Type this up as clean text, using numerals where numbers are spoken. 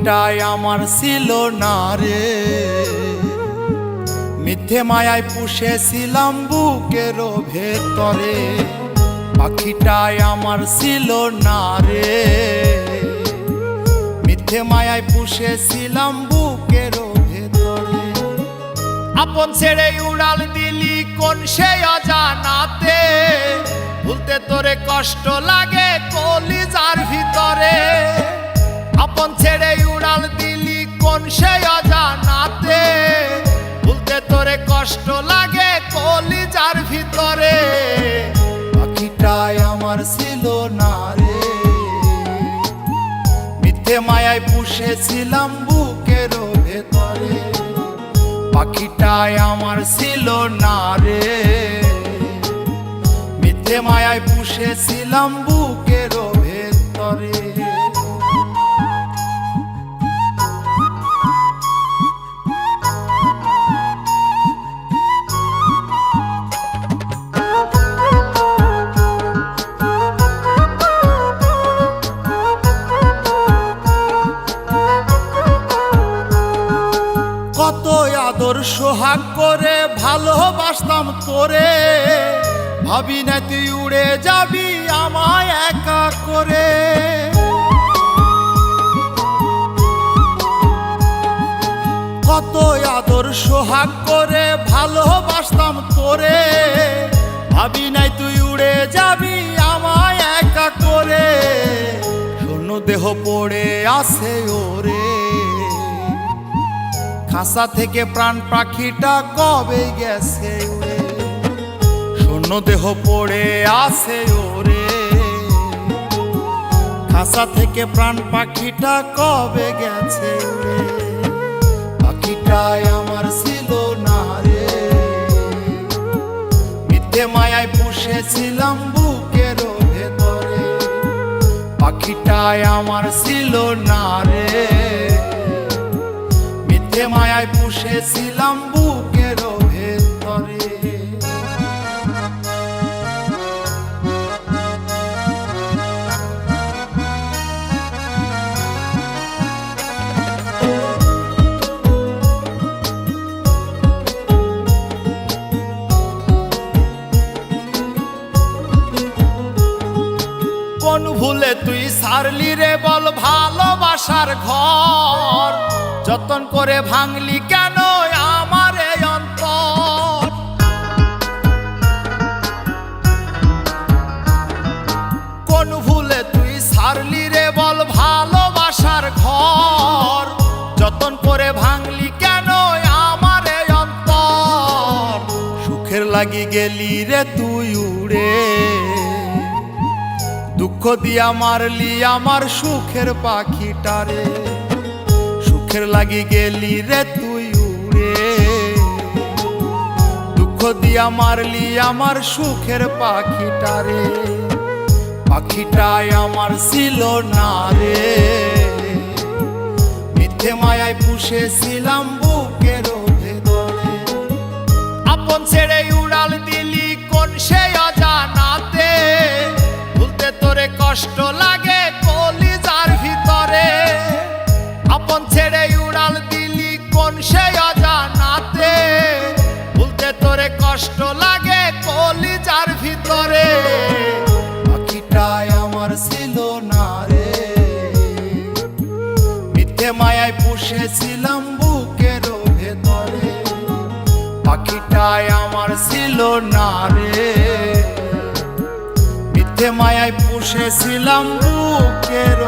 পাখিটাই আমার ছিল না রে, মিথ্যে মায়ায় পুষেছিলাম বুকের ভেতরে। পাখিটাই আমার ছিল না রে, মিথ্যে মায়ায় পুষেছিলাম বুকের ভেতরে। আপন ছেড়ে উড়াল দিলি কোন সে অজানাতে, ভুলতে তোরে কষ্ট লাগে কলিজার ভিতরে। আপন ছেড়ে উড়াল দিলি কোন সে অজানাতে, ভুলতে তোরে কষ্ট লাগে কলিজার ভিতরে। পাখিটাই আমার ছিল না রে, মিথ্যে মায়ায় পুষেছিলাম বুকের ভেতরে। পাখিটাই আমার ছিল না রে, মিথ্যে মায়ায় পুষেছিলাম বুকের ভেতরে। কত আদর সোহাগ করে ভালোবাসতাম তোরে, ভাবি না তুই উড়ে যাবি আমায় একা করে। কত আদর সোহাগ করে ভালোবাসতাম তোরে, ভাবি নাই তুই উড়ে যাবি আমায় একা করে। শূন্য দেহ পড়ে আছে ওরে, খাঁচা থেকে প্রাণ পাখিটা কবে গেছে উড়ে। শূন্য দেহ পড়ে আছে ওরে, খাঁচা থেকে প্রাণ পাখিটা কবে গেছে উড়ে। পাখিটাই আমার ছিল না রে, মিথ্যে মায়ায় পুষেছিলাম বুকের ভেতরে। পাখিটাই আমার ছিল না রে, মিথ্যে মায়ায় পুষেছিলাম বুকের ভেতরে। কোন ভুলে তুই সারলি রে বল ভালোবাসার ঘর, যতন করে ভাঙলি কেন আমার এই অন্তর। কোন ভুলে তুই সারলি রে বল ভালোবাসার ঘর, যতন করে ভাঙলি কেন আমার এই অন্তর। সুখের লাগি গেলি রে তুই উড়ে, দুঃখ দিয়া মারলি আমার সুখের পাখিটারে। সুখের লাগি গেলি রে তুই উড়ে, দুঃখ দিয়া মারলি আমার সুখের পাখিটারে। পাখিটাই আমার ছিল না রে, মিথ্যে মায়ায় পুষেছিলাম বুকের ভেতরে। আপন ছেড়ে উড়াল দিলি কোন সে অজানাতে, ভুলতে তোরে কষ্ট লাগে কলিজার ভিতরে। আপন ছেড়ে উড়াল দিলি কোন সে অজানাতে, ভুলতে তোরে কষ্ট লাগে কলিজার ভিতরে। পাখিটাই আমার ছিল না রে, মিথ্যে মায়ায় পুষেছিলাম বুকের ভেতরে। পাখিটাই আমার ছিল না রে, মিথ্যে মায়ায় পুষেছিলাম বুকের